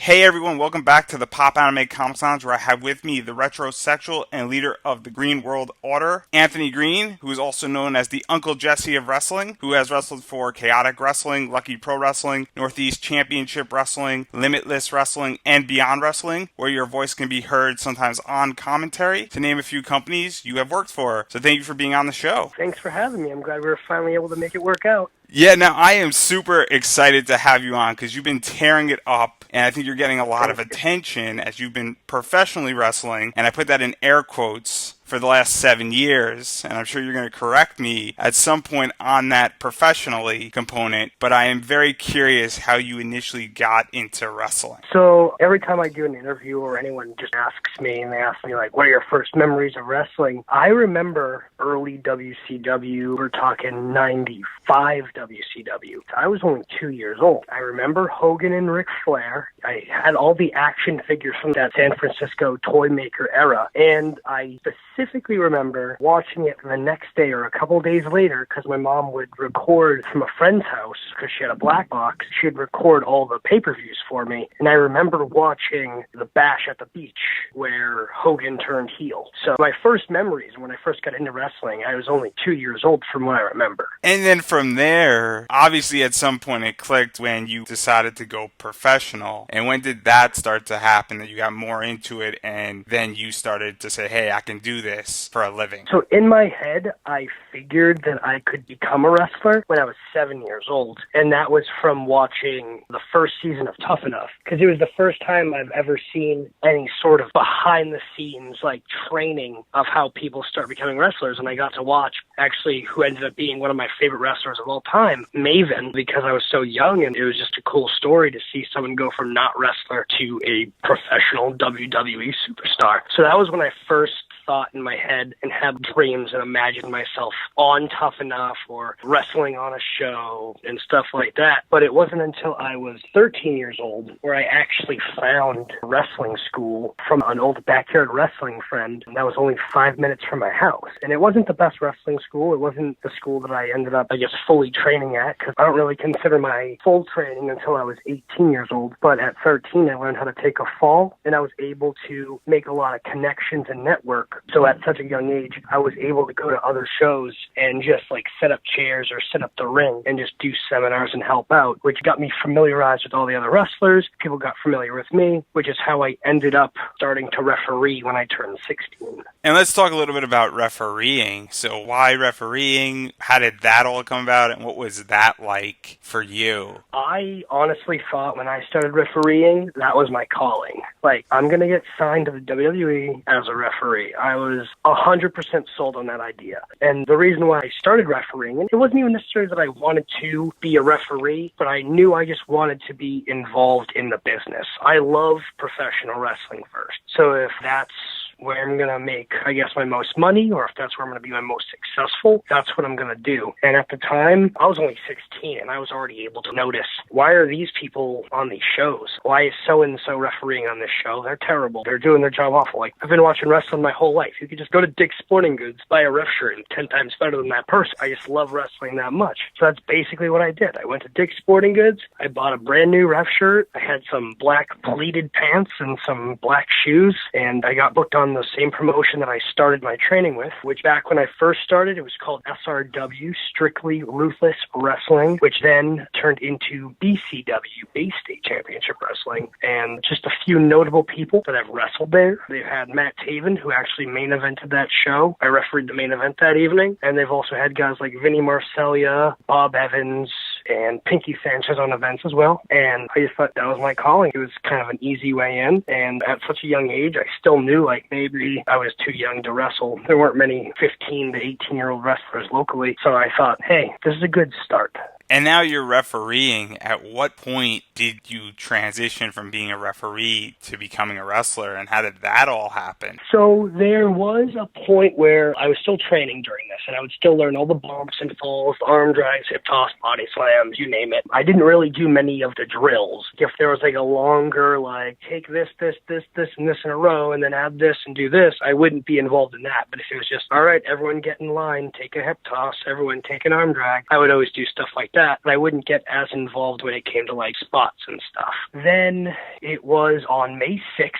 Hey everyone, welcome back to the Popanimecomics Lounge, where I have with me the retrosexual and leader of the Green World Order, Anthony Greene, who is also known as the Uncle Jesse of Wrestling, who has wrestled for Chaotic Wrestling, Lucky Pro Wrestling, Northeast Championship Wrestling, Limitless Wrestling, and Beyond Wrestling, where your voice can be heard sometimes on commentary, to name a few companies you have worked for. So thank you for being on the show. Thanks for having me. I'm glad we were finally able to make it work out. Yeah, now I am super excited to have you on because you've been tearing it up, and I think you're getting a lot of attention as you've been professionally wrestling, and I put that in air quotes, for the last 7 years, and I'm sure you're going to correct me at some point on that professionally component, but I am very curious how you initially got into wrestling. So every time I do an interview or anyone just asks me, and they ask me, like, what are your first memories of wrestling? I remember early WCW. We're talking 95 WCW. I was only 2 years old. I remember Hogan and Ric Flair. I had all the action figures from that San Francisco toy maker era, and I specifically remember watching it the next day or a couple days later because my mom would record from a friend's house because she had a black box. She'd record all the pay-per-views for me, and I remember watching the Bash at the Beach where Hogan turned heel. So my first memories when I first got into wrestling, I was only 2 years old from what I remember. And then from there, obviously at some point it clicked when you decided to go professional. And when did that start to happen, that you got more into it and then you started to say, hey, I can do this for a living? So in my head, I figured that I could become a wrestler when I was 7 years old. And that was from watching the first season of Tough Enough, because it was the first time I've ever seen any sort of behind the scenes, like, training of how people start becoming wrestlers. And I got to watch actually who ended up being one of my favorite wrestlers of all time, Maven, because I was so young, and it was just a cool story to see someone go from not wrestler to a professional WWE superstar. So that was when I first thought in my head and had dreams and imagined myself on Tough Enough or wrestling on a show and stuff like that. But it wasn't until I was 13 years old where I actually found wrestling school from an old backyard wrestling friend that was only 5 minutes from my house. And it wasn't the best wrestling school. It wasn't the school that I ended up, I guess, fully training at, because I don't really consider my full training until I was 18 years old. But at 13, I learned how to take a fall, and I was able to make a lot of connections and network. So at such a young age, I was able to go to other shows and just, like, set up chairs or set up the ring and just do seminars and help out, which got me familiarized with all the other wrestlers. People got familiar with me, which is how I ended up starting to referee when I turned 16. And let's talk a little bit about refereeing. So why refereeing? How did that all come about, and what was that like for you? I honestly thought when I started refereeing, that was my calling. Like, I'm going to get signed to the WWE as a referee. I was 100% sold on that idea. And the reason why I started refereeing, and it wasn't even necessarily that I wanted to be a referee, but I knew I just wanted to be involved in the business. I love professional wrestling first. So if that's where I'm going to make, I guess, my most money, or if that's where I'm going to be my most successful, that's what I'm going to do. And at the time, I was only 16, and I was already able to notice, why are these people on these shows? Why is so-and-so refereeing on this show? They're terrible. They're doing their job awful. Like, I've been watching wrestling my whole life. You could just go to Dick's Sporting Goods, buy a ref shirt, and 10 times better than that person. I just love wrestling that much. So that's basically what I did. I went to Dick's Sporting Goods. I bought a brand new ref shirt. I had some black pleated pants and some black shoes, and I got booked on the same promotion that I started my training with, which back when I first started, it was called SRW, Strictly Ruthless Wrestling, which then turned into BCW, Bay State Championship Wrestling. And just a few notable people that have wrestled there. They've had Matt Taven, who actually main evented that show. I refereed the main event that evening. And they've also had guys like Vinny Marcellia, Bob Evans, and Pinky Sanchez on events as well. And I just thought that was my calling. It was kind of an easy way in. And at such a young age, I still knew, like, maybe I was too young to wrestle. There weren't many 15 to 18-year-old wrestlers locally. So I thought, hey, this is a good start. And now you're refereeing. At what point did you transition from being a referee to becoming a wrestler, and how did that all happen? So there was a point where I was still training during this, and I would still learn all the bumps and falls, arm drags, hip toss, body slams, you name it. I didn't really do many of the drills. If there was like a longer, like, take this, and this in a row, and then add this and do this, I wouldn't be involved in that. But if it was just, all right, everyone get in line, take a hip toss, everyone take an arm drag, I would always do stuff like that, but I wouldn't get as involved when it came to like spots and stuff. Then it was on May 6th,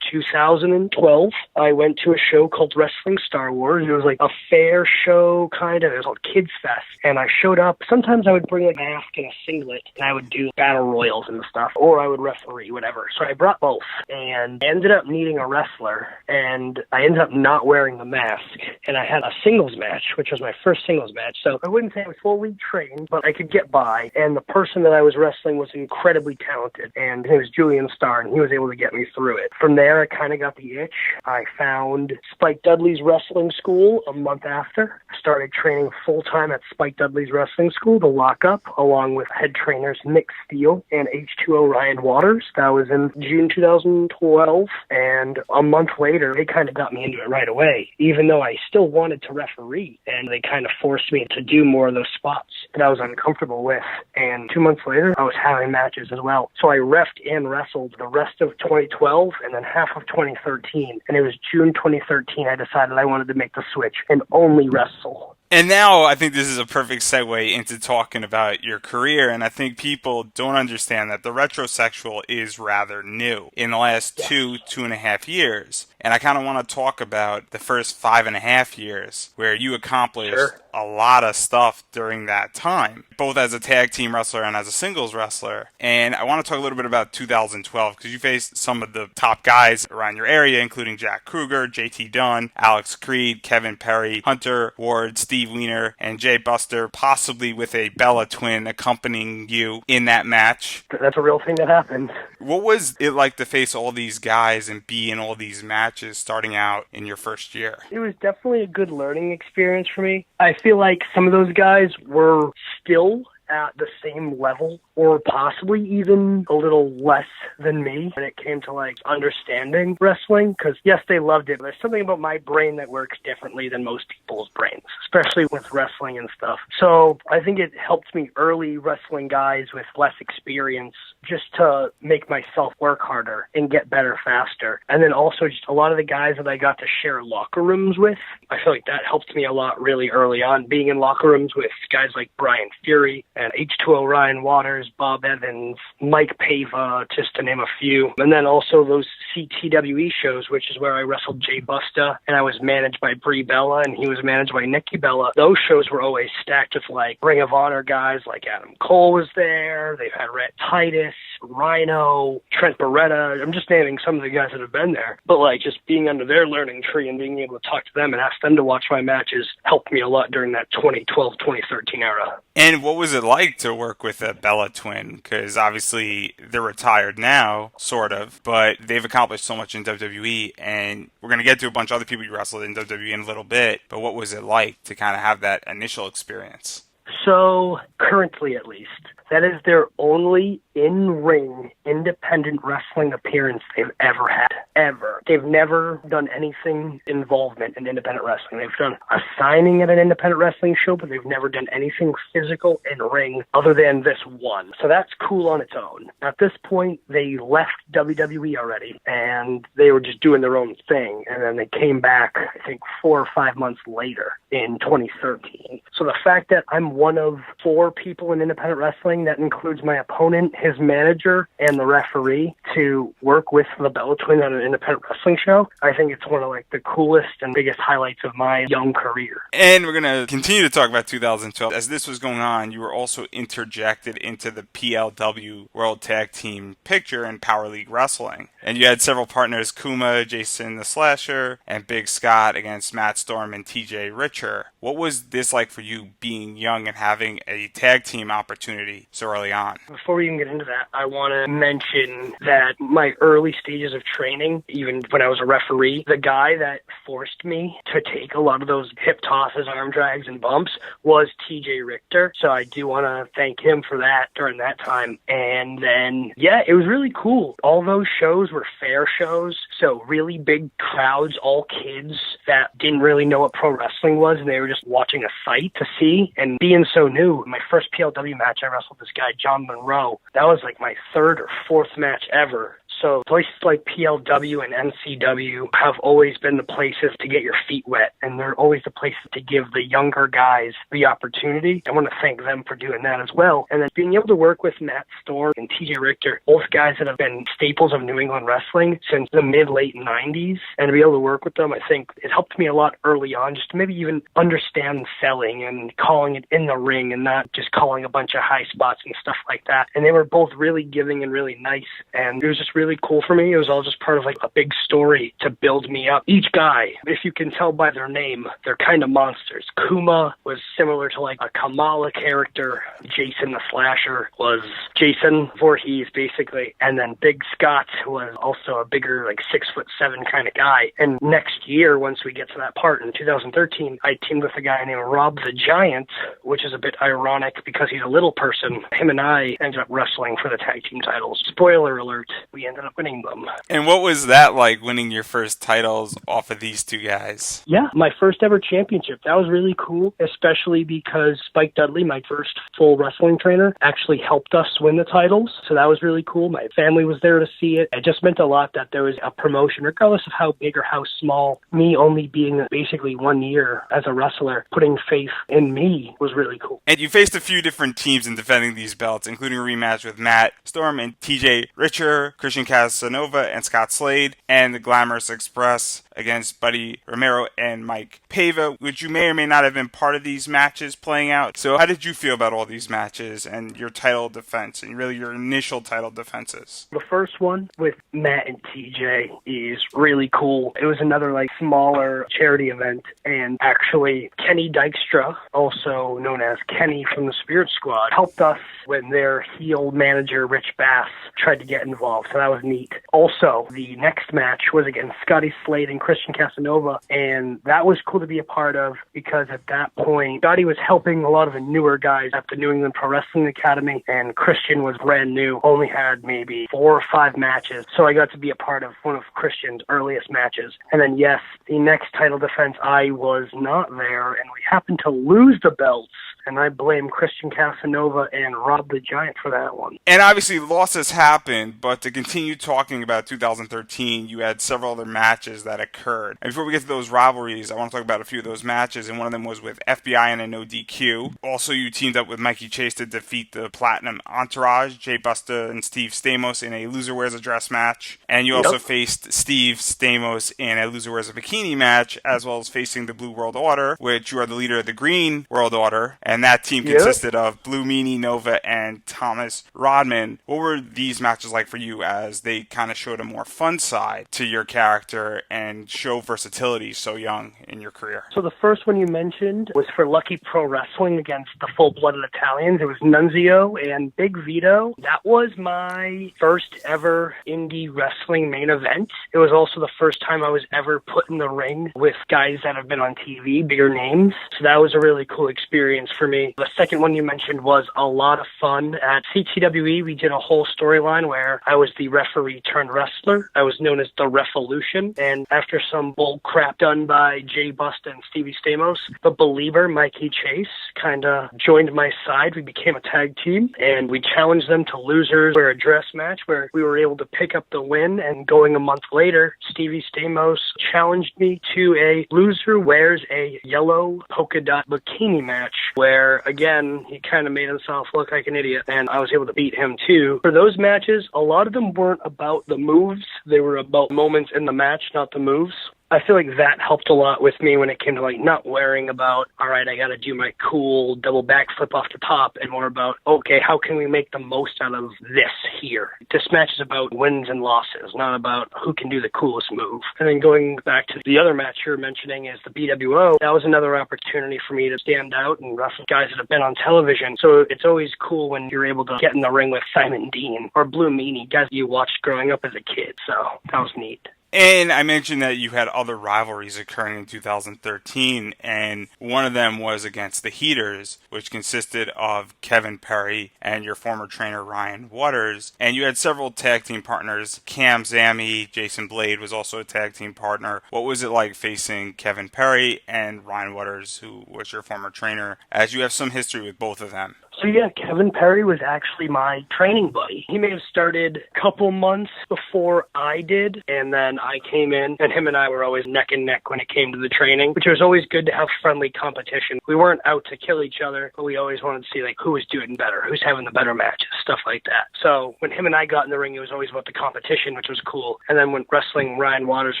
2012, I went to a show called Wrestling Star Wars. It was like a fair show, kind of. It was called Kids Fest. And I showed up. Sometimes I would bring like a mask and a singlet, and I would do battle royals and stuff, or I would referee, whatever. So I brought both, and I ended up needing a wrestler, and I ended up not wearing the mask. And I had a singles match, which was my first singles match. So I wouldn't say I was fully trained, but I could get by. And the person that I was wrestling was incredibly talented, and his name was Julian Starr, and he was able to get me through it. From there, I kind of got the itch. I found Spike Dudley's wrestling school a month after. I started training full-time at Spike Dudley's wrestling school, the Lockup, along with head trainers Nick Steele and H2O Ryan Waters. That was in June 2012, and a month later, they kind of got me into it right away, even though I still wanted to referee, and they kind of forced me to do more of those spots that I was uncomfortable with. And 2 months later, I was having matches as well. So I reffed and wrestled the rest of 2012 and then half of 2013. And it was June 2013 I decided I wanted to make the switch and only wrestle. And now I think this is a perfect segue into talking about your career. And I think people don't understand that the retrosexual is rather new in the last 2.5 years. And I kind of want to talk about the first 5.5 years where you accomplished a lot of stuff during that time, both as a tag team wrestler and as a singles wrestler. And I want to talk a little bit about 2012 because you faced some of the top guys around your area, including Jack Kruger, JT Dunn, Alex Creed, Kevin Perry, Hunter Ward, Steve Weiner, and Jay Buster, possibly with a Bella twin accompanying you in that match. That's a real thing that happened. What was it like to face all these guys and be in all these matches starting out in your first year? It was definitely a good learning experience for me. I feel like some of those guys were still at the same level or possibly even a little less than me when it came to like understanding wrestling, because yes, they loved it, but there's something about my brain that works differently than most people's brains, especially with wrestling and stuff. So I think it helped me early wrestling guys with less experience just to make myself work harder and get better faster. And then also just a lot of the guys that I got to share locker rooms with, I feel like that helped me a lot really early on, being in locker rooms with guys like Brian Fury and H2O Ryan Waters, Bob Evans, Mike Pava, just to name a few. And then also those CTWE shows, which is where I wrestled Jay Busta, and I was managed by Brie Bella, and he was managed by Nikki Bella. Those shows were always stacked with like Ring of Honor guys, like Adam Cole was there. They've had Rhett Titus, Rhino, Trent Beretta. I'm just naming some of the guys that have been there. But like just being under their learning tree and being able to talk to them and ask them to watch my matches helped me a lot during that 2012, 2013 era. And what was it like to work with a Bella twin? Because obviously they're retired now, sort of, but they've accomplished so much in WWE, and we're going to get to a bunch of other people you wrestled in WWE in a little bit, but what was it like to kind of have that initial experience? So, currently at least, that is their only in-ring independent wrestling appearance they've ever had. Ever. They've never done anything involvement in independent wrestling. They've done a signing at an independent wrestling show, but they've never done anything physical in ring other than this one. So that's cool on its own. At this point, they left WWE already, and they were just doing their own thing. And then they came back, I think, 4 or 5 months later in 2013. So the fact that I'm one of 4 people in independent wrestling, that includes my opponent, his manager, and the referee, to work with the Bella Twins on an independent wrestling show, I think it's one of like the coolest and biggest highlights of my young career. And we're going to continue to talk about 2012. As this was going on, you were also interjected into the PLW World Tag Team picture in Power League Wrestling. And you had several partners, Kuma, Jason the Slasher, and Big Scott against Matt Storm and TJ Richer. What was this like for you being young and having a tag team opportunity so early on? Before we even get into that, I want to mention that my early stages of training, even when I was a referee, the guy that forced me to take a lot of those hip tosses, arm drags, and bumps was TJ Richter. So I do want to thank him for that during that time. And then, yeah, it was really cool. All those shows were fair shows, so really big crowds, all kids that didn't really know what pro wrestling was, and they were just watching a sight to see. And being so new, my first PLW match, I wrestled this guy, John Monroe. That was like my 3rd or 4th match ever. So places like PLW and NCW have always been the places to get your feet wet, and they're always the places to give the younger guys the opportunity. I want to thank them for doing that as well. And then being able to work with Matt Storm and TJ Richter, both guys that have been staples of New England wrestling since the mid-late 90s, and to be able to work with them, I think it helped me a lot early on just to maybe even understand selling and calling it in the ring and not just calling a bunch of high spots and stuff like that. And they were both really giving and really nice, and it was just really cool for me. It was all just part of like a big story to build me up. Each guy, if you can tell by their name, they're kind of monsters. Kuma was similar to like a Kamala character. Jason the Slasher was Jason Voorhees, basically. And then Big Scott was also a bigger, like 6'7" kind of guy. And next year, once we get to that part in 2013, I teamed with a guy named Rob the Giant, which is a bit ironic because he's a little person. Him and I ended up wrestling for the tag team titles. Spoiler alert, we ended up winning them. And what was that like, winning your first titles off of these two guys? Yeah, my first ever championship. That was really cool, especially because Spike Dudley, my first full wrestling trainer, actually helped us win the titles. So that was really cool. My family was there to see it. It just meant a lot that there was a promotion, regardless of how big or how small. Me only being basically 1 year as a wrestler, putting faith in me was really cool. And you faced a few different teams in defending these belts, including a rematch with Matt Storm and TJ Richter, Christian Casanova and Scott Slade, and the Glamorous Express against Buddy Romero and Mike Pava, which you may or may not have been part of these matches playing out. So how did you feel about all these matches and your title defense and really your initial title defenses? The first one with Matt and TJ is really cool. It was another like smaller charity event, and actually Kenny Dykstra, also known as Kenny from the Spirit Squad, helped us when their heel manager Rich Bass tried to get involved, so that was neat. Also, the next match was against Scotty Slade and Christian Casanova, and that was cool to be a part of because at that point, Scotty was helping a lot of the newer guys at the New England Pro Wrestling Academy, and Christian was brand new, only had maybe 4 or 5 matches, so I got to be a part of one of Christian's earliest matches. And then yes, the next title defense, I was not there, and we happened to lose the belts, and I blame Christian Casanova and Rob the Giant for that one. And obviously losses happened, but to continue talking about 2013, you had several other matches that occurred. And before we get to those rivalries, I want to talk about a few of those matches, and one of them was with FBI in a no DQ. Also, you teamed up with Mikey Chase to defeat the Platinum Entourage, Jay Busta and Steve Stamos in a Loser Wears a Dress match. And you also faced Steve Stamos in a Loser Wears a Bikini match, as well as facing the Blue World Order, which you are the leader of the Green World Order. And that team consisted of Blue Meanie, Nova, and Thomas Rodman. What were these matches like for you, as they kind of showed a more fun side to your character and show versatility so young in your career? So the first one you mentioned was for Lucky Pro Wrestling against the Full-Blooded Italians. It was Nunzio and Big Vito. That was my first ever indie wrestling main event. It was also the first time I was ever put in the ring with guys that have been on TV, bigger names. So that was a really cool experience for me. The second one you mentioned was a lot of fun. At CTWE, we did a whole storyline where I was the referee turned wrestler. I was known as the Revolution. And after some bull crap done by Jay Busta and Stevie Stamos, the Believer, Mikey Chase, kind of joined my side. We became a tag team, and we challenged them to Losers Wear a Dress match, where we were able to pick up the win. And going a month later, Stevie Stamos challenged me to a Loser Wears a Yellow Polka Dot Bikini match, where, again, he kind of made himself look like an idiot, and I was able to beat him too. For those matches, a lot of them weren't about the moves. They were about moments in the match, not the moves. I feel like that helped a lot with me when it came to like not worrying about, all right, I got to do my cool double backflip off the top, and more about, okay, how can we make the most out of this here? This match is about wins and losses, not about who can do the coolest move. And then going back to the other match you're mentioning is the BWO. That was another opportunity for me to stand out and wrestle guys that have been on television. So it's always cool when you're able to get in the ring with Simon Dean or Blue Meanie, guys you watched growing up as a kid. So that was neat. And I mentioned that you had other rivalries occurring in 2013, and one of them was against the Heaters, which consisted of Kevin Perry and your former trainer Ryan Waters. And you had several tag team partners. Cam Zammy, Jason Blade was also a tag team partner. What was it like facing Kevin Perry and Ryan Waters, who was your former trainer, as you have some history with both of them? So yeah, Kevin Perry was actually my training buddy. He may have started a couple months before I did, and then I came in, and him and I were always neck and neck when it came to the training, which was always good to have friendly competition. We weren't out to kill each other, but we always wanted to see like who was doing better, who's having the better matches, stuff like that. So when him and I got in the ring, it was always about the competition, which was cool. And then when wrestling Ryan Waters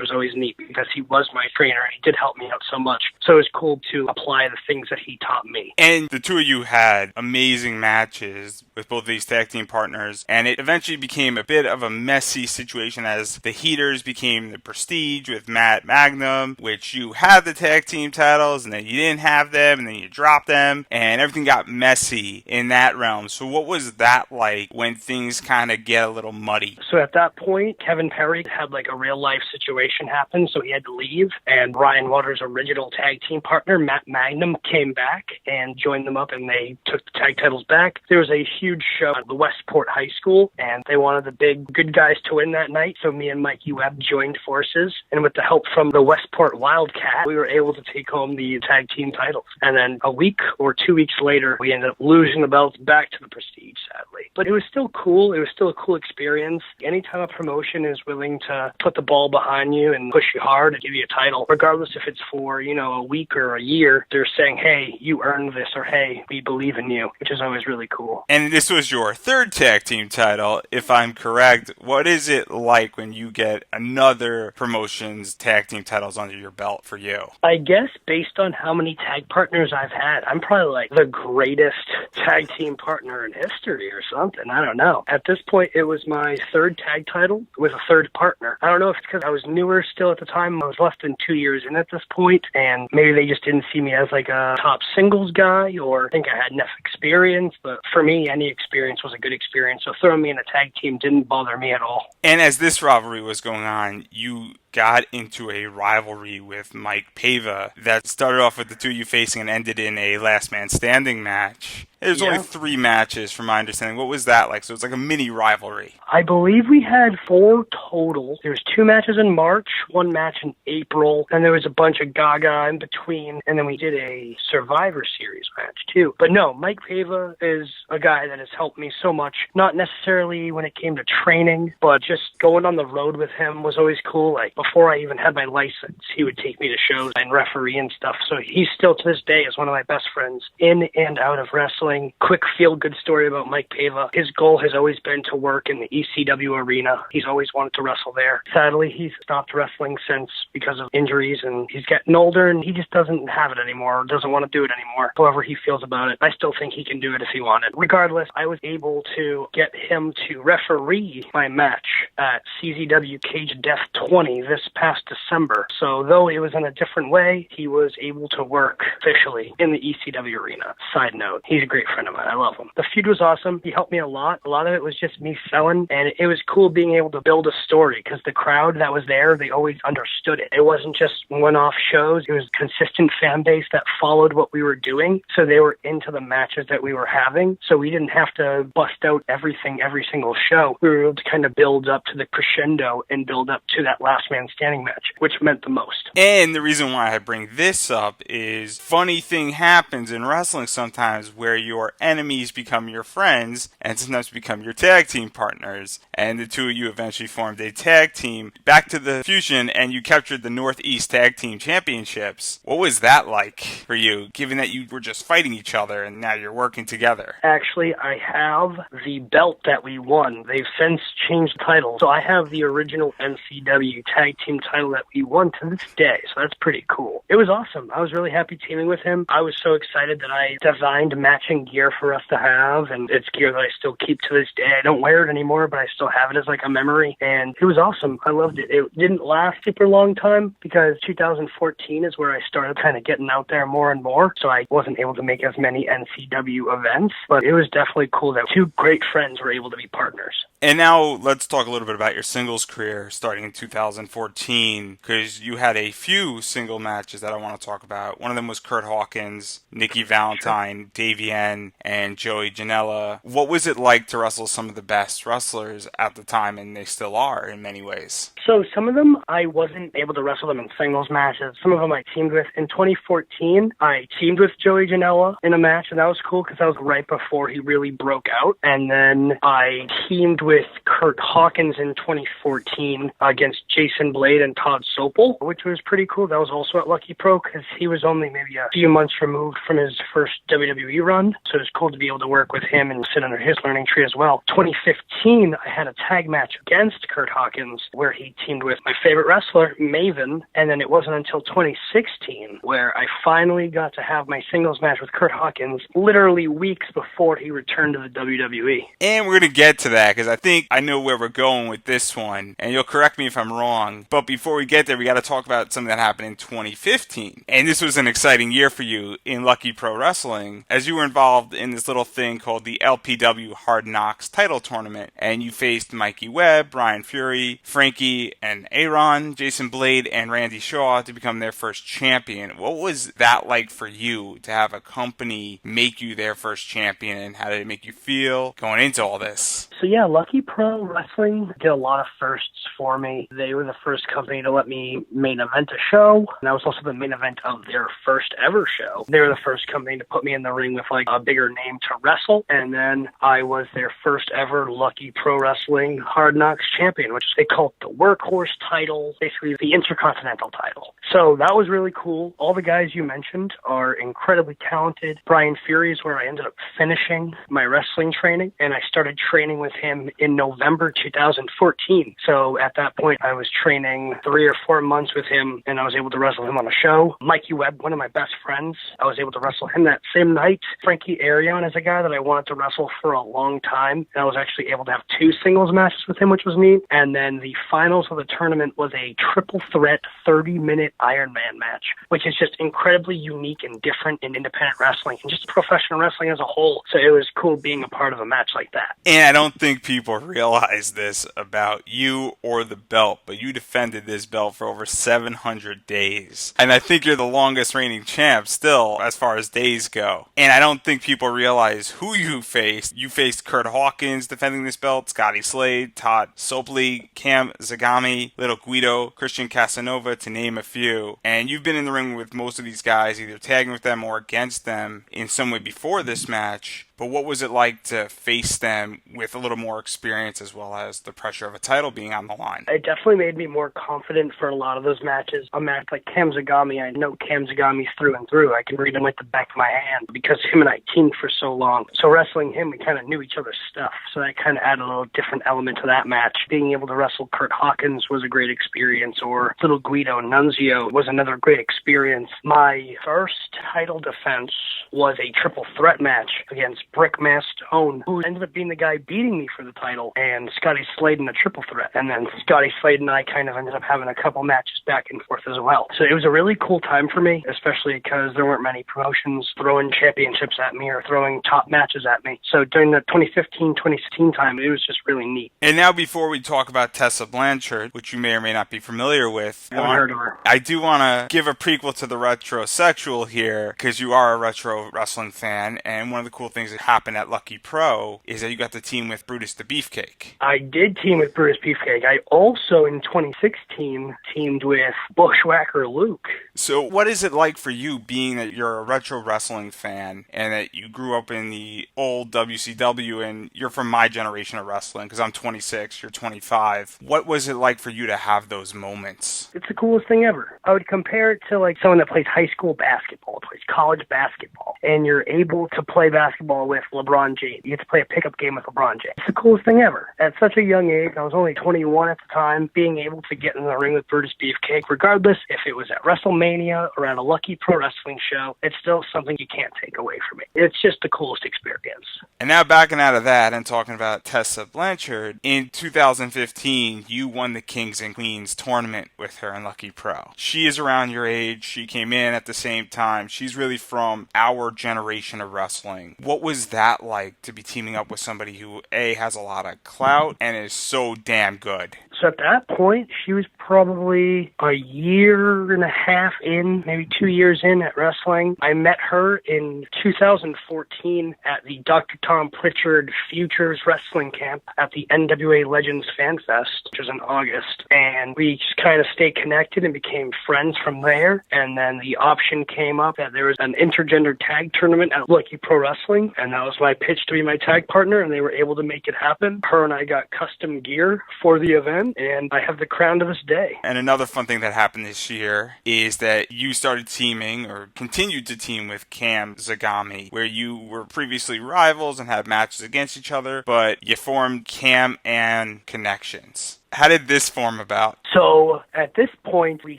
was always neat because he was my trainer and he did help me out so much. So it was cool to apply the things that he taught me. And the two of you had amazing matches with both of these tag team partners, and it eventually became a bit of a messy situation as the Heaters became the Prestige with Matt Magnum, which you had the tag team titles, and then you didn't have them, and then you dropped them, and everything got messy in that realm. So what was that like when things kind of get a little muddy? So at that point, Kevin Perry had like a real life situation happen, so he had to leave, and Ryan Waters' original tag team partner, Matt Magnum, came back and joined them up, and they took the tag titles back. There was a huge show at the Westport High School, and they wanted the big good guys to win that night, so me and Mikey Webb joined forces, and with the help from the Westport Wildcat, we were able to take home the tag team titles. And then a week or 2 weeks later, we ended up losing the belts back to the Prestige, sadly. But it was still cool. It was still a cool experience. Anytime a promotion is willing to put the ball behind you and push you hard and give you a title, regardless if it's for, a week or a year, they're saying, hey, you earned this, or hey, we believe in you, which is always really cool. And this was your third tag team title, if I'm correct. What is it like when you get another promotion's tag team titles under your belt for you? I guess based on how many tag partners I've had, I'm probably like the greatest tag team partner in history or something. I don't know. At this point, it was my third tag title with a third partner. I don't know if it's because I was newer still at the time. I was less than 2 years in at this point, and maybe they just didn't see me as like a top singles guy, or think I had enough experience. But for me, any experience was a good experience. So throwing me in a tag team didn't bother me at all. And as this rivalry was going on, you got into a rivalry with Mike Pava that started off with the two of you facing and ended in a last man standing match. There's only 3 matches from my understanding. What was that like? So it's like a mini rivalry. I believe we had 4 total. There was 2 matches in March, 1 match in April, and there was a bunch of gaga in between, and then we did a Survivor Series match too. But no, Mike Pava is a guy that has helped me so much, not necessarily when it came to training, but just going on the road with him was always cool. Like before I even had my license, he would take me to shows and referee and stuff. So he's still to this day is one of my best friends in and out of wrestling. Quick feel-good story about Mike Pava. His goal has always been to work in the ECW arena. He's always wanted to wrestle there. Sadly, he's stopped wrestling since because of injuries, and he's getting older, and he just doesn't have it anymore, or doesn't want to do it anymore. However he feels about it, I still think he can do it if he wanted. Regardless, I was able to get him to referee my match at CZW Cage Death 20 this past December. So though it was in a different way, he was able to work officially in the ECW arena. Side note, he's a great friend of mine. I love him. The feud was awesome. He helped me a lot. A lot of it was just me selling, and it was cool being able to build a story because the crowd that was there, they always understood it. It wasn't just one-off shows. It was a consistent fan base that followed what we were doing, so they were into the matches that we were having, so we didn't have to bust out everything every single show. We were able to kind of build up to the crescendo and build up to that last man standing match, which meant the most. And the reason why I bring this up is funny thing happens in wrestling sometimes where your enemies become your friends and sometimes become your tag team partners. And the two of you eventually formed a tag team back to the Fusion, and you captured the Northeast Tag Team Championships. What was that like for you, given that you were just fighting each other and now you're working together? Actually, I have the belt that we won. They've since changed the title. So I have the original NCW tag team title that we won to this day. So that's pretty cool. It was awesome. I was really happy teaming with him. I was so excited that I designed matching gear for us to have, and it's gear that I still keep to this day. I don't wear it anymore, but I still have it as like a memory, and it was awesome. I loved it. It didn't last super long time because 2014 is where I started kind of getting out there more and more, so I wasn't able to make as many NCW events, but it was definitely cool that 2 great friends were able to be partners. And now let's talk a little bit about your singles career starting in 2014, because you had a few single matches that I want to talk about. One of them was Kurt Hawkins, Nikki Valentine, Davienne, and Joey Janela. What was it like to wrestle some of the best wrestlers at the time, and they still are in many ways? So some of them, I wasn't able to wrestle them in singles matches. Some of them I teamed with. In 2014, I teamed with Joey Janela in a match, and that was cool because that was right before he really broke out. And then I teamed with Kurt Hawkins in 2014 against Jason Blade and Todd Sopel, which was pretty cool. That was also at Lucky Pro because he was only maybe a few months removed from his first WWE run. So it was cool to be able to work with him and sit under his learning tree as well. 2015, I had a tag match against Kurt Hawkins where he teamed with my favorite wrestler, Maven. And then it wasn't until 2016 where I finally got to have my singles match with Kurt Hawkins literally weeks before he returned to the WWE. And we're going to get to that because I think I know where we're going with this one, and you'll correct me if I'm wrong. But before we get there, we got to talk about something that happened in 2015. And this was an exciting year for you in Lucky Pro Wrestling, as you were involved in this little thing called the LPW Hard Knocks title tournament. And you faced Mikey Webb, Brian Fury, Frankie and Aaron, Jason Blade, and Randy Shaw to become their first champion. What was that like for you to have a company make you their first champion, and how did it make you feel going into all this? So yeah, Lucky Pro Wrestling did a lot of firsts for me. They were the first company to let me main event a show, and that was also the main event of their first ever show. They were the first company to put me in the ring with like a bigger name to wrestle, and then I was their first ever Lucky Pro Wrestling Hard Knocks champion, which they called the workhorse title, basically the Intercontinental title. So that was really cool. All the guys you mentioned are incredibly talented. Brian Fury is where I ended up finishing my wrestling training, and I started training with him in November 2014. So at that point, I was training 3 or 4 months with him, and I was able to wrestle him on a show. Mikey Webb, one of my best friends, I was able to wrestle him that same night. Frankie Arion is a guy that I wanted to wrestle for a long time, and I was actually able to have 2 singles matches with him, which was neat. And then the finals of the tournament was a triple threat 30-minute Iron Man match, which is just incredibly unique and different in independent wrestling and just professional wrestling as a whole. So it was cool being a part of a match like that. And I don't think people realize this about you or the belt, but you defended this belt for over 700 days. And I think you're the longest reigning champ still as far as days go. And I don't think people realize who you faced. You faced Kurt Hawkins defending this belt, Scotty Slade, Todd Sopley, Cam Zagami, Little Guido, Christian Casanova, to name a few. And you've been in the ring with most of these guys, either tagging with them or against them in some way before this match. But what was it like to face them with a little more experience as well as the pressure of a title being on the line? It definitely made me more confident for a lot of those matches. A match like Cam Zagami, I know Cam Zagami through and through. I can read him like the back of my hand because him and I teamed for so long. So wrestling him, we kind of knew each other's stuff. So that kind of added a little different element to that match. Being able to wrestle Kurt Hawkins was a great experience, or Little Guido Nunzio was another great experience. My first title defense was a triple threat match against Brick Mastone, who ended up being the guy beating me for the title, and Scotty Slade in a triple threat. And then Scotty Slade and I kind of ended up having a couple matches back and forth as well. So it was a really cool time for me, especially because there weren't many promotions throwing championships at me or throwing top matches at me. So during the 2015-2016 time, it was just really neat. And now before we talk about Tessa Blanchard, which you may or may not be familiar with, I haven't heard of her. I do want to give a prequel to the Retrosexual here, because you are a retro wrestling fan, and one of the cool things that happened at Lucky Pro is that you got to team with Brutus the Beefcake. I did team with Brutus Beefcake. I also, in 2016, teamed with Bushwhacker Luke. So what is it like for you, being that you're a retro wrestling fan and that you grew up in the old WCW and you're from my generation of wrestling, because I'm 26, you're 25. What was it like for you to have those moments? It's the coolest thing ever. I would compare it to like someone that plays high school basketball, plays college basketball, and you're able to play basketball with LeBron James. You get to play a pickup game with LeBron James. It's the coolest thing ever. At such a young age, I was only 21 at the time, being able to get in the ring with Brutus Beefcake cake. Regardless if it was at WrestleMania or at a Lucky Pro Wrestling show, it's still something you can't take away from me. It's just the coolest experience. And now backing out of that and talking about Tessa Blanchard, in 2015, you won the Kings and Queens tournament with her in Lucky Pro. She is around your age. She came in at the same time. She's really from our generation of wrestling. What was that like to be teaming up with somebody who, A, has a lot of clout and is so damn good? So at that point, she was probably a year and a half in, maybe 2 years in at wrestling. I met her in 2014 at the Dr. Tom Pritchard Futures Wrestling Camp at the NWA Legends Fan Fest, which was in August. And we just kind of stayed connected and became friends from there. And then the option came up that there was an intergender tag tournament at Lucky Pro Wrestling. And that was my pitch to be my tag partner, and they were able to make it happen. Her and I got custom gear for the event, and I have the crown to this day. And another fun thing that happened this year is that you started teaming or continued to team with Cam Zagami, where you were previously rivals and had matches against each other, but you formed Cam and Connections. How did this form about? So at this point, we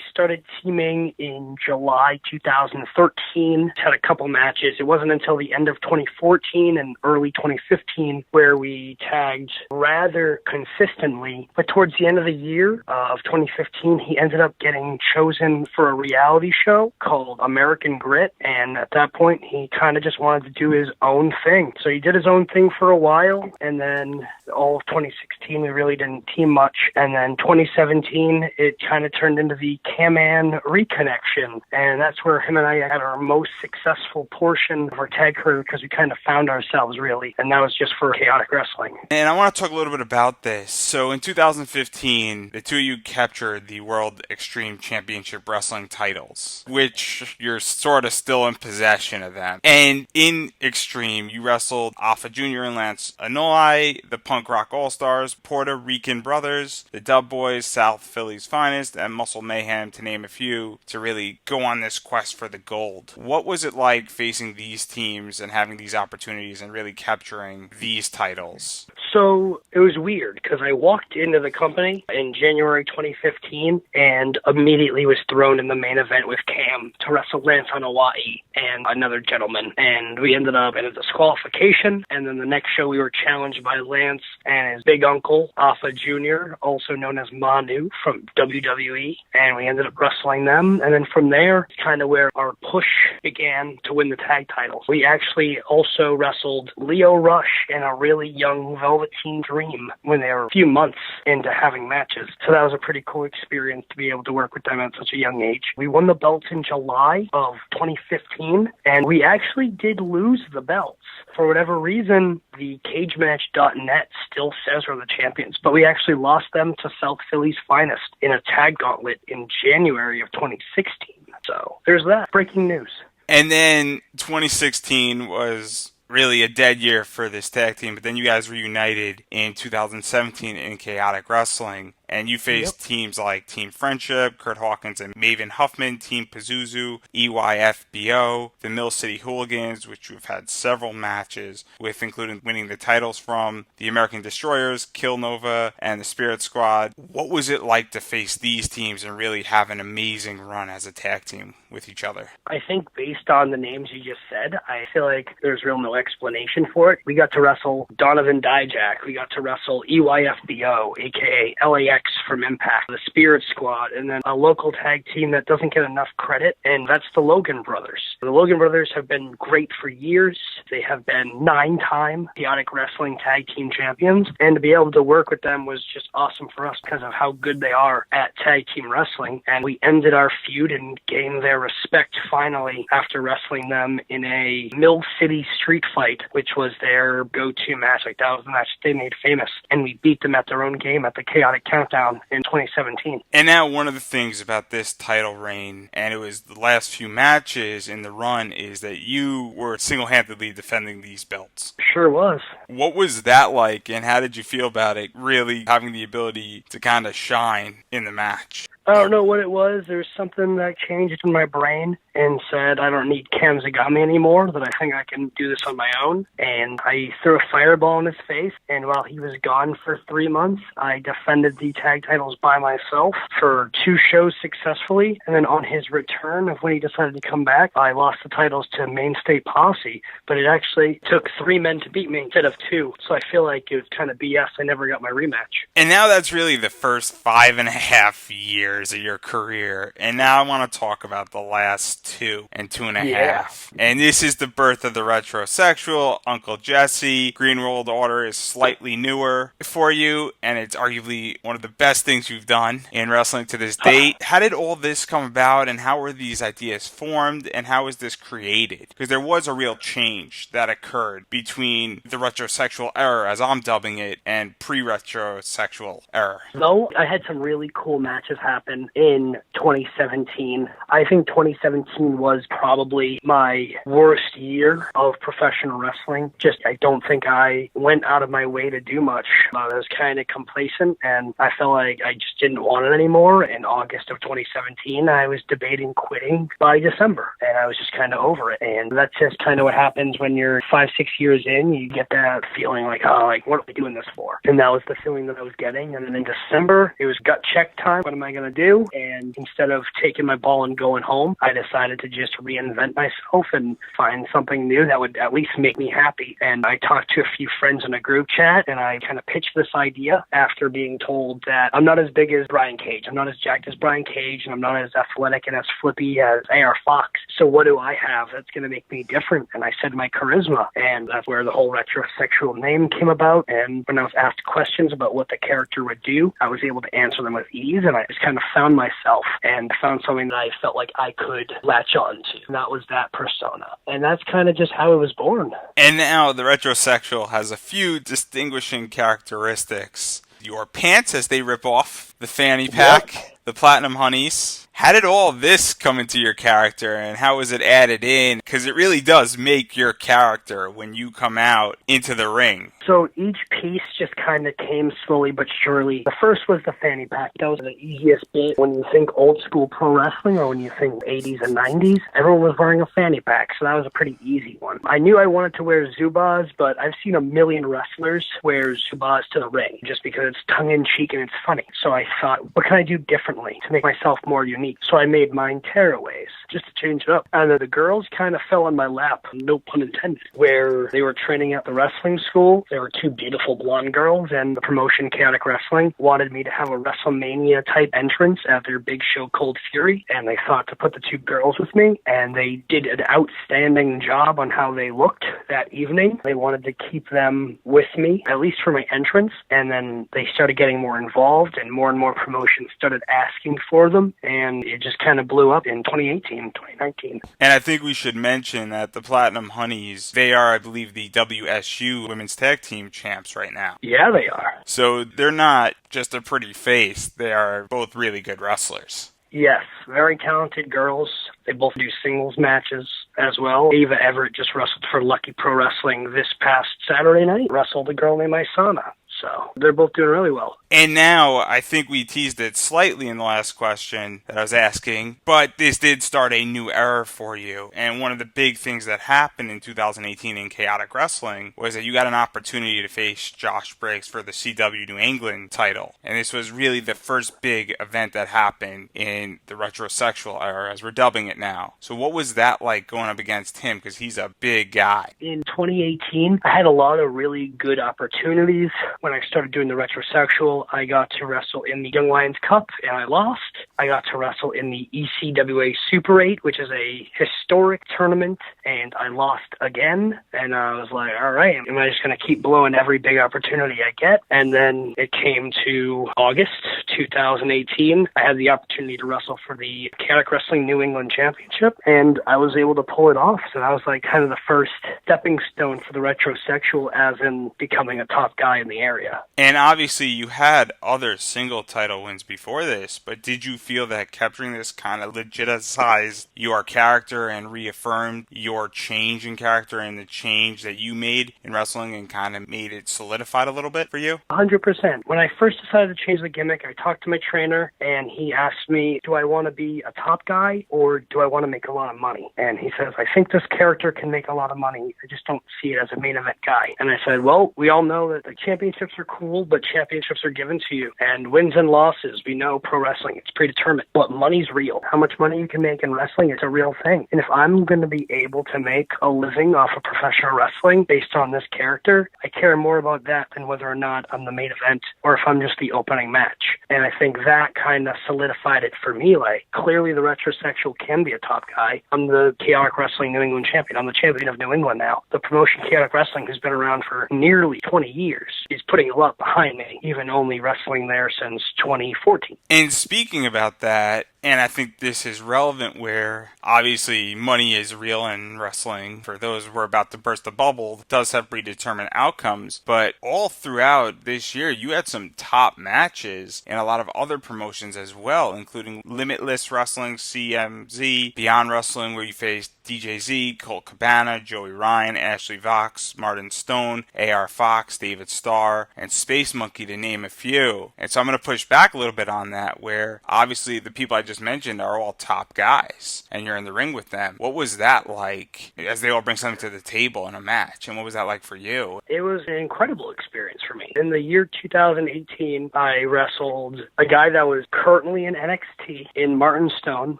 started teaming in July 2013, had a couple matches. It wasn't until the end of 2014 and early 2015 where we tagged rather consistently. But towards the end of the year of 2015, he ended up getting chosen for a reality show called American Grit. And at that point, he kind of just wanted to do his own thing. So he did his own thing for a while. And then all of 2016, we really didn't team much. And then 2017, it kind of turned into the Cam-Man reconnection. And that's where him and I had our most successful portion of our tag career because we kind of found ourselves, really. And that was just for Chaotic Wrestling. And I want to talk a little bit about this. So in 2015, the two of you captured the World Extreme Championship Wrestling titles, which you're sort of still in possession of them. And in Extreme, you wrestled Alpha Jr. and Lance Anoa'i, the Punk Rock All-Stars, Puerto Rican Brothers, the Dub Boys, South Philly's Finest, and Muscle Mayhem, to name a few, to really go on this quest for the gold. What was it like facing these teams and having these opportunities and really capturing these titles? So it was weird because I walked into the company in January 2015 and immediately was thrown in the main event with Cam to wrestle Lance Anoa'i and another gentleman. And we ended up in a disqualification. And then the next show we were challenged by Lance and his big uncle, Alpha Jr., also known as Manu from WWE. And we ended up wrestling them. And then from there, kind of where our push began to win the tag titles. We actually also wrestled Leo Rush and a really young Velveteen Dream when they were a few months into having matches. So that was a pretty cool experience to be able to work with them at such a young age. We won the belts in July of 2015, and we actually did lose the belts. For whatever reason, the CageMatch.net still says we're the champions, but we actually lost them to South Philly's Finest in a tag gauntlet in January of 2016. So there's that. Breaking news. And then 2016 was really a dead year for this tag team, but then you guys reunited in 2017 in Chaotic Wrestling, and you faced teams like Team Friendship, Kurt Hawkins and Maven Huffman, Team Pazuzu, EYFBO, the Mill City Hooligans, which you've had several matches with, including winning the titles from the American Destroyers, Kill Nova, and the Spirit Squad. What was it like to face these teams and really have an amazing run as a tag team with each other? I think based on the names you just said, I feel like there's real no explanation for it. We got to wrestle Donovan Dijak. We got to wrestle EYFBO, aka LAX from Impact, the Spirit Squad, and then a local tag team that doesn't get enough credit, and that's the Logan Brothers. The Logan Brothers have been great for years. They have been 9-time Chaotic Wrestling Tag Team Champions, and to be able to work with them was just awesome for us because of how good they are at tag team wrestling, and we ended our feud and gained their respect finally after wrestling them in a Mill City street fight, which was their go-to match. Like, that was the match they made famous, and we beat them at their own game at the Chaotic Countdown in 2017. And now one of the things about this title reign, and it was the last few matches in the run, is that you were single-handedly defending these belts. Sure was. What was that like, and how did you feel about it, really having the ability to kind of shine in the match? I don't know what it was. There was something that changed in my brain and said I don't need Kamzagami anymore, that I think I can do this on my own. And I threw a fireball in his face, and while he was gone for 3 months, I defended the tag titles by myself for 2 shows successfully. And then on his return of when he decided to come back, I lost the titles to Mainstay Posse, but it actually took 3 men to beat me instead of 2. So I feel like it was kind of BS. I never got my rematch. And now that's really the first 5.5 years of your career. And now I want to talk about the last 2 and 2.5. Yeah. And this is the birth of the retrosexual. Uncle Jesse. Green World Order is slightly newer for you, and it's arguably one of the best things you've done in wrestling to this date. How did all this come about, and how were these ideas formed, and how was this created? Because there was a real change that occurred between the retrosexual era, as I'm dubbing it, and pre-retrosexual era. Though I had some really cool matches happen in 2017. I think 2017 was probably my worst year of professional wrestling. I don't think I went out of my way to do much. I was kind of complacent, and I felt like I just didn't want it anymore. In August of 2017, I was debating quitting by December, and I was just kind of over it. And that's just kind of what happens when you're 5-6 years in. You get that feeling like, oh, like, what are we doing this for? And that was the feeling that I was getting. And then in December, it was gut check time. What am I going to do? And instead of taking my ball and going home, I decided to just reinvent myself and find something new that would at least make me happy. And I talked to a few friends in a group chat, and I kind of pitched this idea after being told that I'm not as big as Brian Cage. I'm not as jacked as Brian Cage, and I'm not as athletic and as flippy as AR Fox. So what do I have that's going to make me different? And I said my charisma, and that's where the whole retrosexual name came about. And when I was asked questions about what the character would do, I was able to answer them with ease, and I just kind of found myself and found something that I felt like I could latch on to. And that was that persona. And that's kind of just how it was born. And now the retrosexual has a few distinguishing characteristics. Your pants, as they rip off the fanny pack, the Platinum Honeys. How did all this come into your character, and how was it added in? Because it really does make your character when you come out into the ring. So each piece just kind of came slowly but surely. The first was the fanny pack. That was the easiest bit. When you think old school pro wrestling, or when you think 80s and 90s, everyone was wearing a fanny pack, so that was a pretty easy one. I knew I wanted to wear Zubaz, but I've seen a million wrestlers wear Zubaz to the ring, just because it's tongue-in-cheek and it's funny. So I thought, what can I do differently to make myself more unique? So I made mine tearaways, just to change it up. And then the girls kind of fell on my lap, no pun intended, where they were training at the wrestling school. There were 2 beautiful blonde girls, and the promotion Chaotic Wrestling wanted me to have a WrestleMania-type entrance at their big show Cold Fury, and they thought to put the 2 girls with me, and they did an outstanding job on how they looked that evening. They wanted to keep them with me, at least for my entrance, and then they started getting more involved, and more promotions started asking for them, and it just kind of blew up in 2018, 2019. And I think we should mention that the Platinum Honeys, they are, I believe, the WSU Women's Tag Team champs right now. Yeah, they are. So they're not just a pretty face. They are both really good wrestlers. Yes, very talented girls. They both do singles matches as well. Ava Everett just wrestled for Lucky Pro Wrestling this past Saturday night. Wrestled a girl named Isana. So they're both doing really well. And now, I think we teased it slightly in the last question that I was asking, but this did start a new era for you. And one of the big things that happened in 2018 in Chaotic Wrestling was that you got an opportunity to face Josh Briggs for the CW New England title. And this was really the first big event that happened in the retrosexual era, as we're dubbing it now. So what was that like going up against him? Because he's a big guy. In 2018, I had a lot of really good opportunities. When I started doing the retrosexual, I got to wrestle in the Young Lions Cup, and I lost. I got to wrestle in the ECWA Super 8, which is a historic tournament, and I lost again. And I was like, all right, am I just going to keep blowing every big opportunity I get? And then it came to August 2018. I had the opportunity to wrestle for the Chaotic Wrestling New England Championship, and I was able to pull it off. So that was like kind of the first stepping stone for the retrosexual, as in becoming a top guy in the area. And obviously you had other single title wins before this, but did you feel that capturing this kind of legitimized your character and reaffirmed your change in character and the change that you made in wrestling and kind of made it solidified a little bit for you? 100%. When I first decided to change the gimmick, I talked to my trainer, and he asked me, do I want to be a top guy or do I want to make a lot of money? And he says, I think this character can make a lot of money. I just don't see it as a main event guy. And I said, well, we all know that the championships are cool, but championships are given to you. And wins and losses, we know pro wrestling, it's predetermined. But money's real. How much money you can make in wrestling, it's a real thing. And if I'm going to be able to make a living off of professional wrestling based on this character, I care more about that than whether or not I'm the main event or if I'm just the opening match. And I think that kind of solidified it for me. Like, clearly the retrosexual can be a top guy. I'm the Chaotic Wrestling New England champion. I'm the champion of New England now. The promotion Chaotic Wrestling has been around for nearly 20 years. He's putting a lot behind me, even only wrestling there since 2014. And speaking about that, and I think this is relevant where obviously money is real in wrestling. For those who are about to burst the bubble, it does have predetermined outcomes. But all throughout this year, you had some top matches in a lot of other promotions as well, including Limitless Wrestling, CMZ, Beyond Wrestling, where you faced DJZ, Colt Cabana, Joey Ryan, Ashley Vox, Martin Stone, AR Fox, David Starr, and Space Monkey, to name a few. And so I'm going to push back a little bit on that, where obviously the people I just mentioned are all top guys, and you're in the ring with them. What was that like as they all bring something to the table in a match, and what was that like for you? It was an incredible experience for me. In the year 2018, I wrestled a guy that was currently in NXT in Martin Stone,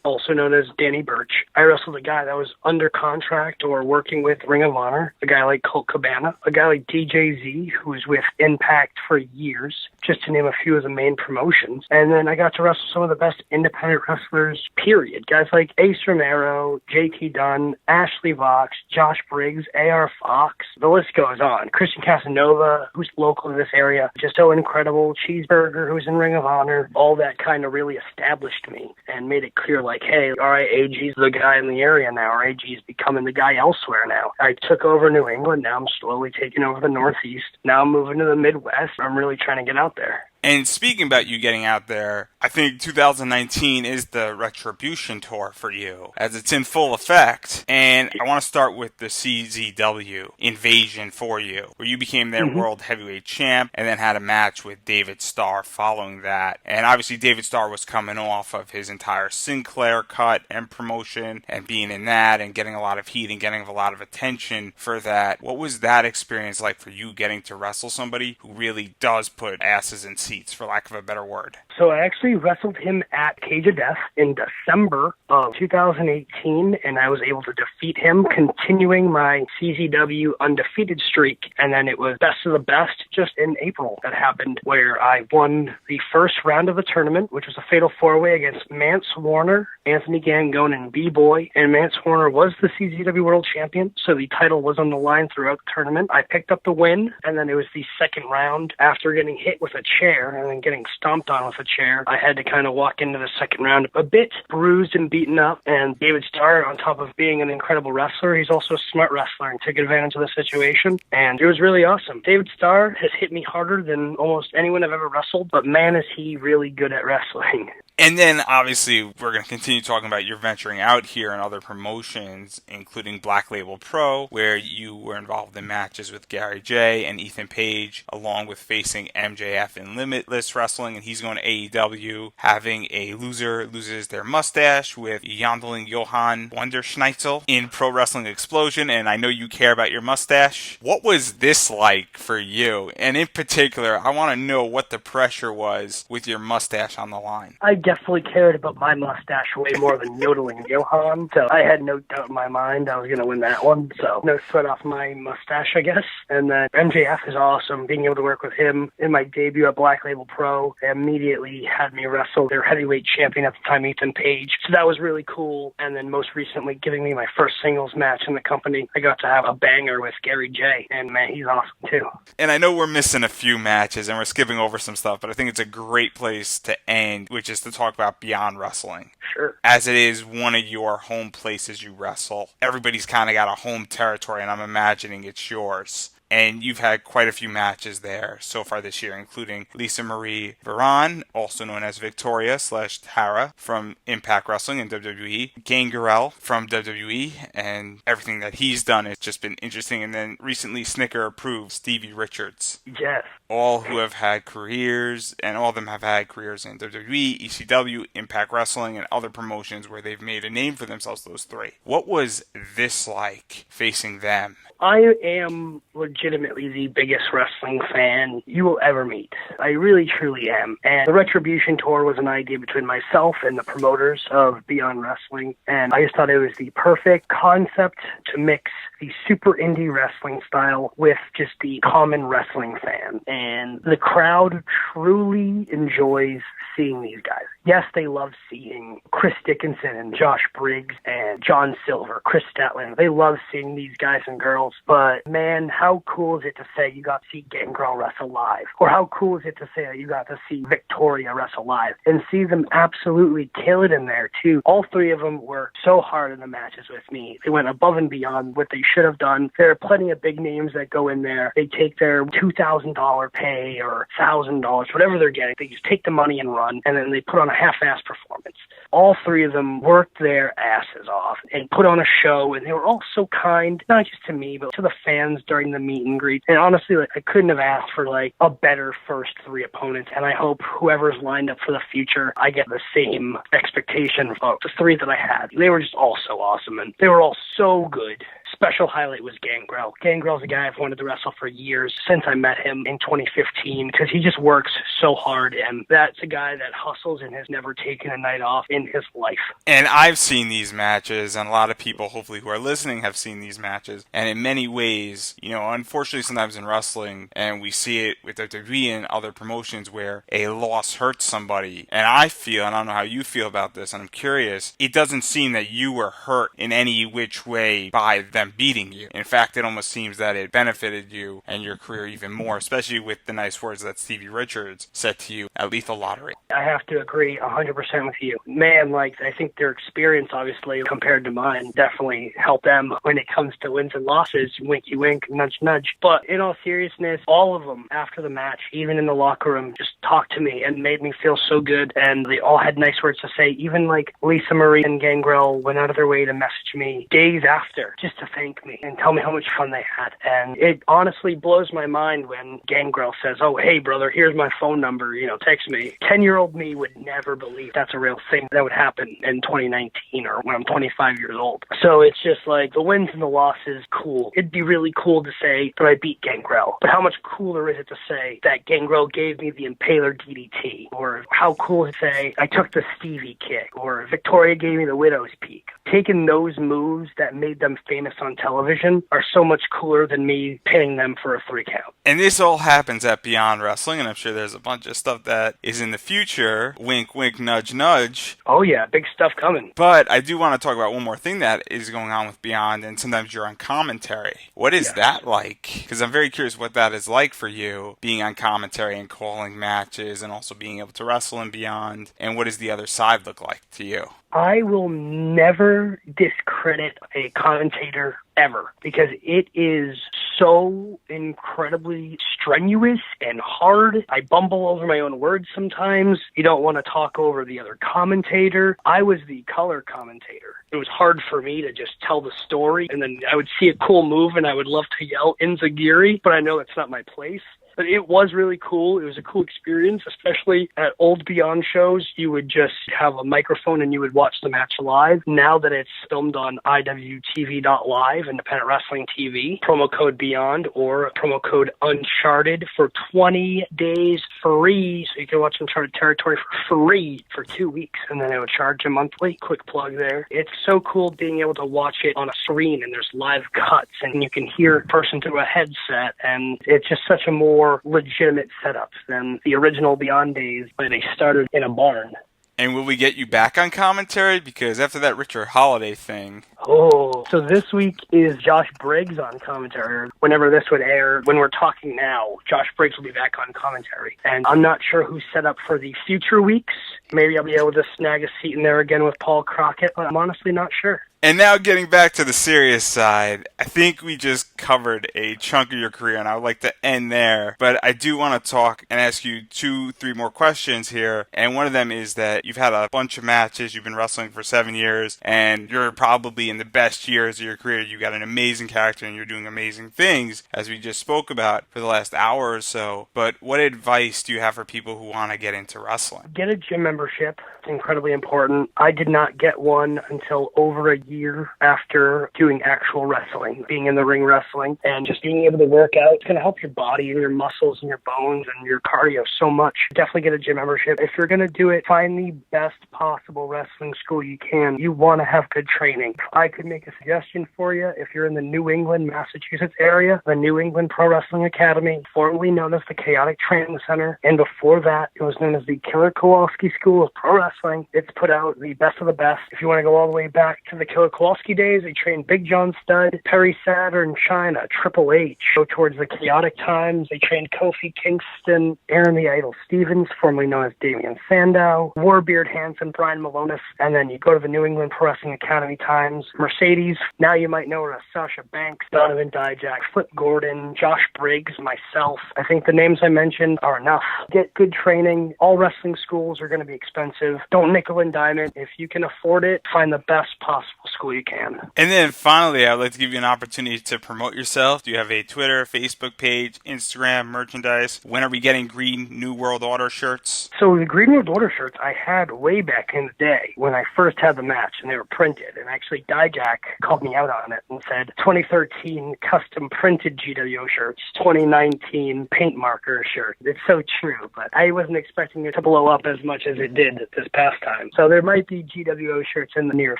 also known as Danny Burch. I wrestled a guy that was under contract or working with Ring of Honor, a guy like Colt Cabana, a guy like DJZ, who was with Impact for years, just to name a few of the main promotions. And then I got to wrestle some of the best independent wrestlers, period. Guys like Ace Romero, JT Dunn, Ashley Vox, Josh Briggs, AR Fox. The list goes on. Christian Casanova, who's local to this area, just so incredible. Cheeseburger, who's in Ring of Honor. All that kind of really established me and made it clear, like, hey, all right, AG's the guy in the area now, or AG's becoming the guy elsewhere now. I took over New England. Now I'm slowly taking over the Northeast. Now I'm moving to the Midwest. I'm really trying to get out there. And speaking about you getting out there, I think 2019 is the Retribution Tour for you, as it's in full effect. And I want to start with the CZW Invasion for you, where you became their World Heavyweight Champ and then had a match with David Starr following that. And obviously David Starr was coming off of his entire Sinclair cut and promotion and being in that and getting a lot of heat and getting a lot of attention for that. What was that experience like for you, getting to wrestle somebody who really does put asses in seats, for lack of a better word? So I actually wrestled him at Cage of Death in December of 2018, and I was able to defeat him, continuing my CZW undefeated streak. And then it was best of the best just in April that happened, where I won the first round of the tournament, which was a fatal four-way against Mance Warner, Anthony Gangone, and B-Boy. And Mance Warner was the CZW World Champion, so the title was on the line throughout the tournament. I picked up the win, and then it was the second round after getting hit with a chair and then getting stomped on with a chair. I had to kind of walk into the second round a bit bruised and beaten up, and David Starr, on top of being an incredible wrestler, he's also a smart wrestler and took advantage of the situation, and it was really awesome. David Starr has hit me harder than almost anyone I've ever wrestled, but man, is he really good at wrestling. And then, obviously, we're going to continue talking about your venturing out here and other promotions, including Black Label Pro, where you were involved in matches with Gary J and Ethan Page, along with facing MJF in Limitless Wrestling, and he's going to AEW, having a loser loses their mustache with Yondeling Johann Wonderschneitzel in Pro Wrestling Explosion, and I know you care about your mustache. What was this like for you? And in particular, I want to know what the pressure was with your mustache on the line. I definitely cared about my mustache way more than Yodeling Johann, so I had no doubt in my mind I was going to win that one, so no sweat off my mustache, I guess. And then MJF is awesome. Being able to work with him in my debut at Black Label Pro immediately had me wrestle their heavyweight champion at the time, Ethan Page, so that was really cool. And then most recently, giving me my first singles match in the company, I got to have a banger with Gary J, and man, he's awesome too. And I know we're missing a few matches and we're skipping over some stuff, but I think it's a great place to end, which is to talk about Beyond Wrestling. Sure. As it is one of your home places you wrestle. Everybody's kind of got a home territory, and I'm imagining it's yours. and you've had quite a few matches there so far this year, including Lisa Marie Varon, also known as Victoria/Tara from Impact Wrestling and WWE, Gangrel from WWE, and everything that he's done has just been interesting. And then recently Snicker approved Stevie Richards. Yes. All who have had careers, and all of them have had careers in WWE, ECW, Impact Wrestling, and other promotions where they've made a name for themselves, those three. What was this like, facing them? I am legitimately the biggest wrestling fan you will ever meet. I really, truly am. And the Retribution Tour was an idea between myself and the promoters of Beyond Wrestling. And I just thought it was the perfect concept to mix the super indie wrestling style with just the common wrestling fan. And the crowd truly enjoys seeing these guys. Yes, they love seeing Chris Dickinson and Josh Briggs and John Silver, Chris Statlander. They love seeing these guys and girls. But man, how cool is it to say you got to see Gangrel wrestle live? Or how cool is it to say you got to see Victoria wrestle live and see them absolutely kill it in there too? All three of them worked so hard in the matches with me. They went above and beyond what they should have done. There are plenty of big names that go in there. They take their $2,000 pay or $1,000, whatever they're getting. They just take the money and run, and then they put on a half-ass performance. All three of them worked their asses off and put on a show, and they were all so kind, not just to me, but to the fans during the meet and greet. And honestly, I couldn't have asked for a better first three opponents, and I hope whoever's lined up for the future, I get the same expectation of the three that I had. They were just all so awesome, and they were all so good. Special highlight was Gangrel. Gangrel's a guy I've wanted to wrestle for years, since I met him in 2015, because he just works so hard, and that's a guy that hustles and has never taken a night off in his life. And I've seen these matches, and a lot of people, hopefully, who are listening have seen these matches, and in many ways, unfortunately sometimes in wrestling, and we see it with WWE and other promotions where a loss hurts somebody, and I feel, and I don't know how you feel about this, and I'm curious, it doesn't seem that you were hurt in any which way by them beating you. In fact, it almost seems that it benefited you and your career even more, especially with the nice words that Stevie Richards said to you at Lethal Lottery. I have to agree 100% with you. Man, I think their experience, obviously, compared to mine, definitely helped them when it comes to wins and losses. Winky wink, nudge nudge. But in all seriousness, all of them, after the match, even in the locker room, just talked to me and made me feel so good. And they all had nice words to say. Even Lisa Marie and Gangrel went out of their way to message me days after just to thank me and tell me how much fun they had. And it honestly blows my mind when Gangrel says, "Oh, hey, brother, here's my phone number, text me." 10-year-old me would never believe that's a real thing that would happen in 2019 or when I'm 25 years old. So it's just the wins and the losses, cool. It'd be really cool to say that I beat Gangrel. But how much cooler is it to say that Gangrel gave me the Impaler DDT? Or how cool is it to say I took the Stevie kick? Or Victoria gave me the Widow's Peak? Taking those moves that made them famous on television are so much cooler than me pinning them for a 3 count. And this all happens at Beyond Wrestling, and I'm sure there's a bunch of stuff that is in the future. Wink, wink, nudge, nudge. Oh yeah, big stuff coming. But I do want to talk about one more thing that is going on with Beyond, and sometimes you're on commentary. What is that like? Because I'm very curious what that is like for you, being on commentary and calling matches and also being able to wrestle in Beyond. And what does the other side look like to you? I will never discredit a commentator ever, because it is so incredibly strenuous and hard. I bumble over my own words sometimes. You don't want to talk over the other commentator. I was the color commentator. It was hard for me to just tell the story, and then I would see a cool move and I would love to yell Inzagiri, but I know that's not my place. But it was really cool. It was a cool experience, especially at old Beyond shows. You would just have a microphone and you would watch the match live. Now that it's filmed on IWTV.live, Independent Wrestling TV, promo code Beyond or promo code Uncharted for 20 days free. So you can watch Uncharted Territory for free for 2 weeks, and then I would charge you monthly. Quick plug there. It's so cool being able to watch it on a screen, and there's live cuts, and you can hear a person through a headset, and it's just such a more legitimate setup than the original Beyond days when they started in a barn. And will we get you back on commentary? Because after that Richard Holiday thing... Oh, so this week is Josh Briggs on commentary. Whenever this would air, when we're talking now, Josh Briggs will be back on commentary. And I'm not sure who's set up for the future weeks. Maybe I'll be able to snag a seat in there again with Paul Crockett, but I'm honestly not sure. And now getting back to the serious side, I think we just covered a chunk of your career, and I would like to end there. But I do want to talk and ask you 2-3 more questions here. And one of them is that you've had a bunch of matches, you've been wrestling for 7 years, and you're probably in the best years of your career. You got an amazing character, and you're doing amazing things, as we just spoke about for the last hour or so. But what advice do you have for people who want to get into wrestling? Get a gym membership. It's incredibly important. I did not get one until over a year after doing actual wrestling, being in the ring wrestling, and just being able to work out. It's going to help your body and your muscles and your bones and your cardio so much. Definitely get a gym membership. If you're going to do it, find the best possible wrestling school you can. You want to have good training. I could make a suggestion for you. If you're in the New England, Massachusetts area, the New England Pro Wrestling Academy, formerly known as the Chaotic Training Center, and before that, it was known as the Killer Kowalski School of Pro Wrestling. It's put out the best of the best. If you want to go all the way back to the Killer Kowalski days, they trained Big John Studd, Perry Saturn, Chyna, Triple H. Go towards the chaotic times, they trained Kofi Kingston, Aaron the Idol Stevens, formerly known as Damian Sandow, Warbeard Hansen, Brian Malonis, and then you go to the New England Pro Wrestling Academy times, Mercedes, now you might know her as Sasha Banks, Donovan Dijak, Flip Gordon, Josh Briggs, myself. I think the names I mentioned are enough. Get good training. All wrestling schools are going to be expensive. Don't nickel and dime it. If you can afford it, find the best possible school you can. And then finally, I'd like to give you an opportunity to promote yourself. Do you have a Twitter, Facebook page, Instagram, merchandise? When are we getting Green New World Order shirts? So the Green World Order shirts I had way back in the day when I first had the match, and they were printed. And actually, Dijak called me out on it and said, 2013 custom printed GWO shirts, 2019 paint marker shirt. It's so true, but I wasn't expecting it to blow up as much as it did this past time. So there might be GWO shirts in the near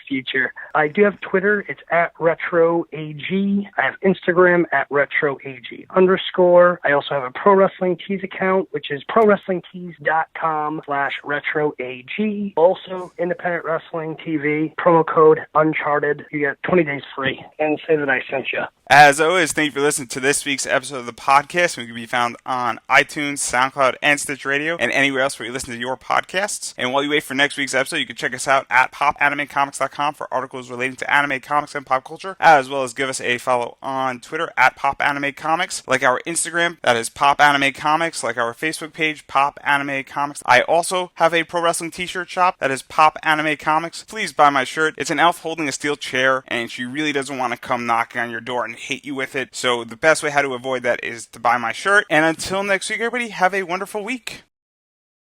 future. I do have Twitter. It's at RetroAG. I have Instagram at RetroAG_. I also have a Pro Wrestling Tees account, which is ProWrestlingTees.com/RetroAG. Also, Independent Wrestling TV, promo code Uncharted. You get 20 days free. And say that I sent you. As always, thank you for listening to this week's episode of the podcast. We can be found on iTunes, SoundCloud, and Stitch Radio, and anywhere else where you listen to your podcasts. And while you wait for next week's episode, you can check us out at popanimecomics.com for articles relating to anime, comics, and pop culture, as well as give us a follow on Twitter at popanimecomics, like our Instagram, that is popanimecomics, like our Facebook page, popanimecomics. I also have a pro wrestling t-shirt shop, that is popanimecomics. Please buy my shirt. It's an elf holding a steel chair, and she really doesn't want to come knocking on your door and hit you with it. So the best way how to avoid that is to buy my shirt. And until next week, everybody, have a wonderful week.